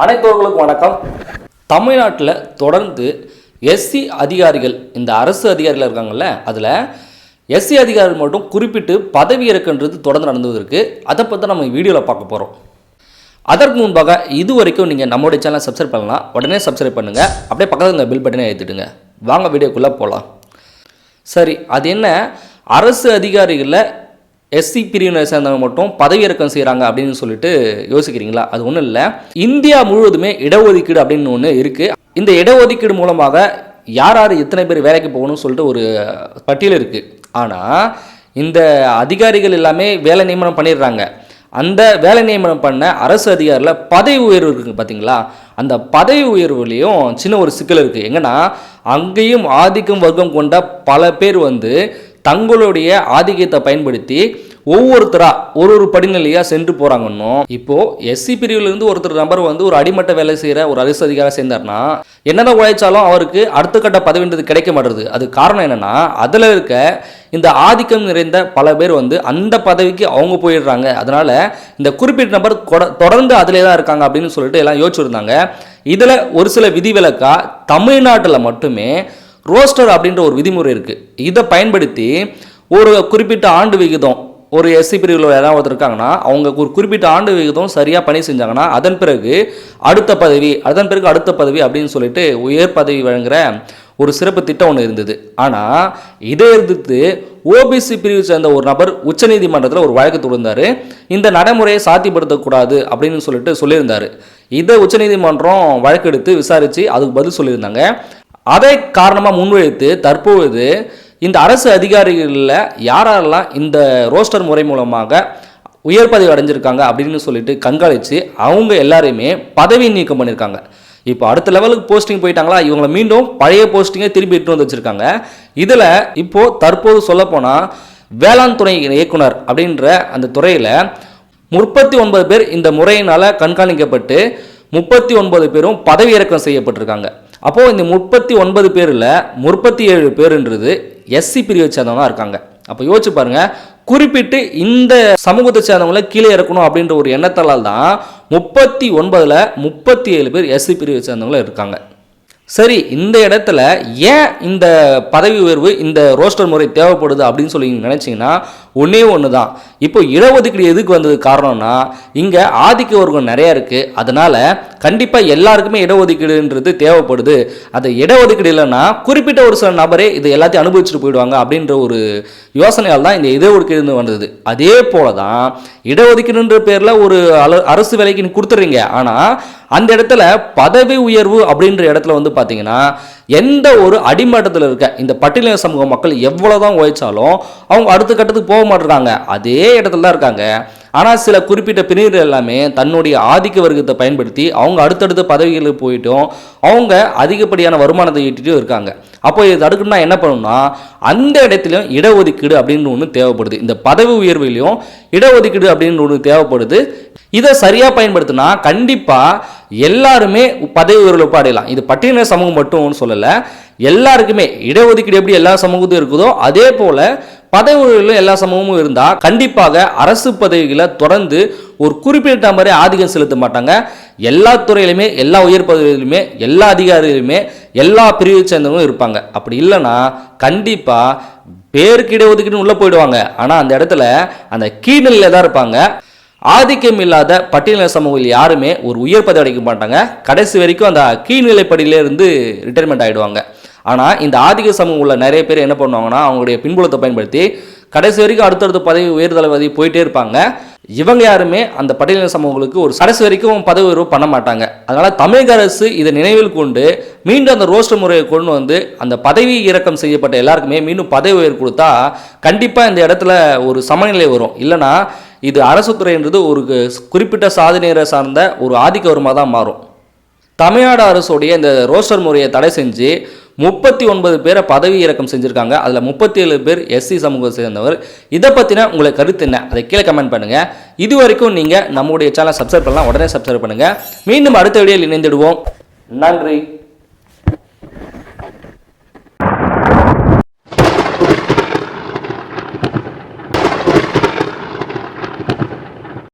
அனைத்தவர்களுக்கும் வணக்கம். தமிழ்நாட்டில் தொடர்ந்து எஸ்சி அதிகாரிகள், இந்த அரசு அதிகாரிகள் இருக்காங்கல்ல, அதில் எஸ்சி அதிகாரிகள் மட்டும் குறிப்பிட்டு பதவி இறக்குன்றது தொடர்ந்து நடந்துவதற்கு அதை பற்றி நம்ம வீடியோவில் பார்க்க போகிறோம். அதற்கு முன்பாக இது வரைக்கும் நீங்கள் நம்மளுடைய சேனலை சப்ஸ்கிரைப் பண்ணலாம், உடனே சப்ஸ்கிரைப் பண்ணுங்கள். அப்படியே பக்கத்தில் இந்த பில் பட்டனை ஏற்றிட்டுங்க. வாங்க வீடியோக்குள்ளே போகலாம். சரி, அது என்ன, அரசு அதிகாரிகளில் எஸ்சி பிரிவினை சேர்ந்தவங்க மட்டும் பதவி இறக்கம் செய்கிறாங்க அப்படின்னு சொல்லிட்டு யோசிக்கிறீங்களா? அது ஒன்றும் இல்லை. இந்தியா முழுவதுமே இடஒதுக்கீடு அப்படின்னு ஒன்று இருக்குது. இந்த இடஒதுக்கீடு மூலமாக யார் யார் எத்தனை பேர் வேலைக்கு போகணும்னு சொல்லிட்டு ஒரு பட்டியல் இருக்குது. ஆனால் இந்த அதிகாரிகள் எல்லாமே வேலை நியமனம் பண்ணிடுறாங்க. அந்த வேலை நியமனம் பண்ண அரசு அதிகாரியில் பதவி உயர்வு இருக்குது பார்த்தீங்களா? அந்த பதவி உயர்வுலேயும் சின்ன ஒரு சிக்கல் இருக்குது. எங்கன்னா அங்கேயும் ஆதிக்கம் வர்க்கம் கொண்ட பல பேர் தங்களுடைய ஆதிக்கத்தை பயன்படுத்தி ஒவ்வொருத்தராக ஒரு படிநிலையாக சென்று போகிறாங்கன்னு. இப்போது எஸ்சி பிரிவிலிருந்து ஒருத்தர் நபர் ஒரு அடிமட்ட வேலை செய்கிற ஒரு அரசு அதிகாரியாக சேர்ந்தார்னா என்னதான் உழைச்சாலும் அவருக்கு அடுத்த கட்ட பதவின்றது கிடைக்க மாட்டுறது. அது காரணம் என்னென்னா, அதில் இருக்க இந்த ஆதிக்கம் நிறைந்த பல பேர் அந்த பதவிக்கு அவங்க போயிடுறாங்க. அதனால் இந்த குறிப்பிட்ட நபர் தொடர்ந்து அதிலே தான் இருக்காங்க அப்படின்னு சொல்லிட்டு எல்லாம் யோசிச்சுருந்தாங்க. இதில் ஒரு சில விதிவிலக்கா தமிழ்நாட்டில் மட்டுமே ரோஸ்டர் அப்படின்ற ஒரு விதிமுறை இருக்குது. இதை பயன்படுத்தி ஒரு குறிப்பிட்ட ஆண்டு விகிதம், ஒரு எஸ்சி பிரிவில் யாராவது ஒருத்தர் இருக்காங்கன்னா அவங்க ஒரு குறிப்பிட்ட ஆண்டு விகிதம் சரியாக பணி செஞ்சாங்கன்னா அதன் பிறகு அடுத்த பதவி அப்படின்னு சொல்லிட்டு உயர் பதவி வழங்குகிற ஒரு சிறப்பு திட்டம் ஒன்று இருந்தது. ஆனால் இதை எதிர்த்து ஓபிசி பிரிவு சேர்ந்த ஒரு நபர் உச்சநீதிமன்றத்தில் ஒரு வழக்கு தொடர்ந்தார். இந்த நடைமுறையை சாத்தியப்படுத்தக்கூடாது அப்படின்னு சொல்லியிருந்தார். இதை உச்சநீதிமன்றம் வழக்கு எடுத்து விசாரித்து அதுக்கு பதில் சொல்லியிருந்தாங்க. அதை காரணமாக முன்வைத்து தற்போது இந்த அரசு அதிகாரிகளில் யாரெல்லாம் இந்த ரோஸ்டர் முறை மூலமாக உயர் பதவி அடைஞ்சிருக்காங்க அப்படின்னு சொல்லிட்டு கண்காணித்து அவங்க எல்லாரையுமே பதவி நீக்கம் பண்ணியிருக்காங்க. இப்போ அடுத்த லெவலுக்கு போஸ்டிங் போயிட்டாங்களா, இவங்களை மீண்டும் பழைய போஸ்டிங்கை திரும்பி இட்டு வந்து வச்சுருக்காங்க. இதில் இப்போது தற்போது சொல்லப்போனால் வேளாண் துறை இயக்குனர் அப்படின்ற அந்த துறையில் 39 பேர் இந்த முறையினால் கண்காணிக்கப்பட்டு 39 பேரும் பதவி இறக்கம் செய்யப்பட்டிருக்காங்க. அப்போது இந்த 39 பேரில் 37 பேருன்றது எஸ்சி பிரிவை சேர்ந்தவங்க இருக்காங்க. அப்போ யோசிச்சு பாருங்க, குறிப்பிட்டு இந்த சமூகத்தை சேர்ந்தவங்களை கீழே இறக்கணும் அப்படின்ற ஒரு எண்ணத்தால் தான் 39ல் 37 பேர் எஸ்சி பிரிவை சேர்ந்தவங்களும் இருக்காங்க. சரி, இந்த இடத்துல ஏன் இந்த பதவி உயர்வு, இந்த ரோஸ்டர் முறை தேவைப்படுது அப்படின்னு சொல்லி நினச்சிங்கன்னா ஒன்று தான். இப்போ இடஒதுக்கீடு எதுக்கு வந்தது காரணம்னா, இங்கே ஆதிக்க வர்க்கம் நிறையா இருக்குது. அதனால் கண்டிப்பாக எல்லாருக்குமே இடஒதுக்கீடுன்றது தேவைப்படுது. அது இடஒதுக்கீடு இல்லைன்னா குறிப்பிட்ட ஒரு சில நபரே இது எல்லாத்தையும் அனுபவிச்சுட்டு போயிடுவாங்க அப்படின்ற ஒரு யோசனையால் தான் இந்த இடஒதுக்கீடு வந்தது. அதே போல தான் இடஒதுக்கீடுன்ற பேரில் ஒரு அரசு வேலைக்கு நீ கொடுத்துட்றீங்க. ஆனால் அந்த இடத்துல பதவி உயர்வு அப்படின்ற இடத்துல பார்த்தீங்கன்னா எந்த ஒரு அடிமட்டத்தில் இருக்க இந்த பட்டியலின சமூக மக்கள் எவ்வளோதான் உழைச்சாலும் அவங்க அடுத்த கட்டத்துக்கு போக மாட்டுறாங்க, அதே இடத்துல தான் இருக்காங்க. ஆனால் சில குறிப்பிட்ட பிரிவுகள் எல்லாமே தன்னுடைய ஆதிக்க வர்க்கத்தை பயன்படுத்தி அவங்க அடுத்தடுத்த பதவிகளுக்கு போயிட்டும் அவங்க அதிகப்படியான வருமானத்தை ஈட்டிட்டும் இருக்காங்க. அப்போ இது தடுக்கணும்னா என்ன பண்ணணும்னா, அந்த இடத்துலையும் இடஒதுக்கீடு அப்படின்னு ஒன்று தேவைப்படுது. இந்த பதவி உயர்விலையும் இடஒதுக்கீடு அப்படின்னு ஒன்று தேவைப்படுது. இதை சரியாக பயன்படுத்தினா கண்டிப்பாக எல்லாருமே பதவி உயர்வு அடையலாம். இது பட்டியலின சமூகம் மட்டும் சொல்லலை, எல்லாருக்குமே இடஒதுக்கீடு எப்படி எல்லா சமூகத்தையும் இருக்குதோ அதே போல் பதவி உயர்வில் எல்லா சமூகமும் இருந்தால் கண்டிப்பாக அரசு பதவிகளை தொடர்ந்து ஒரு குறிப்பிட்ட மாதிரி ஆதிக்கம் செலுத்த மாட்டாங்க. எல்லா துறையிலுமே, எல்லா உயர் பதவியிலுமே, எல்லா அதிகாரிகளுமே எல்லா பிரிவை சேர்ந்தவங்களும் இருப்பாங்க. அப்படி இல்லைன்னா கண்டிப்பாக பேருக்கு இடஒதுக்கீடு உள்ளே போயிடுவாங்க. ஆனால் அந்த இடத்துல அந்த கீழ்நிலையில் தான் இருப்பாங்க. ஆதிக்கம் இல்லாத பட்டியலின சமூகத்தில் யாருமே ஒரு உயர் பதவி அடைக்க மாட்டாங்க. கடைசி வரைக்கும் அந்த கீழ்நிலைப்படியிலேருந்து ரிட்டைர்மெண்ட் ஆகிடுவாங்க. ஆனால் இந்த ஆதிக்க சமூகம் உள்ள நிறைய பேர் என்ன பண்ணுவாங்கன்னா, அவங்களுடைய பின்புலத்தை பயன்படுத்தி கடைசி வரைக்கும் அடுத்தடுத்த பதவி உயர்தளபதி போயிட்டே இருப்பாங்க. இவங்க யாருமே அந்த பட்டியலின சமூகங்களுக்கு ஒரு கடைசி வரைக்கும் பதவி உயர்வு பண்ண மாட்டாங்க. அதனால் தமிழக அரசு இதை நினைவில் கொண்டு மீண்டும் அந்த ரோஸ்டர் முறையை கொண்டு அந்த பதவி இறக்கம் செய்யப்பட்ட எல்லாருக்குமே மீண்டும் பதவி உயர்வு கொடுத்தா கண்டிப்பாக இந்த இடத்துல ஒரு சமநிலை வரும். இல்லைனா இது அரசு துறைன்றது ஒரு குறிப்பிட்ட சாதனையரை சார்ந்த ஒரு ஆதிக்க வருமாக தான் மாறும். தமிழ்நாடு அரசுடைய இந்த ரோஸ்டர் முறையை தடை செஞ்சு 39 பேரை பதவி இறக்கம் செஞ்சுருக்காங்க. அதில் 37 பேர் எஸ்சி சமூகத்தை சேர்ந்தவர். இதை பற்றின உங்களை கருத்து என்ன, அதை கீழே கமெண்ட் பண்ணுங்கள். இது வரைக்கும் நீங்கள் நம்முடைய சேனலை சப்ஸ்கிரைப் பண்ணலாம், உடனே சப்ஸ்கிரைப் பண்ணுங்கள். மீண்டும் அடுத்த வீடியோவில் இணைந்திடுவோம். நன்றி.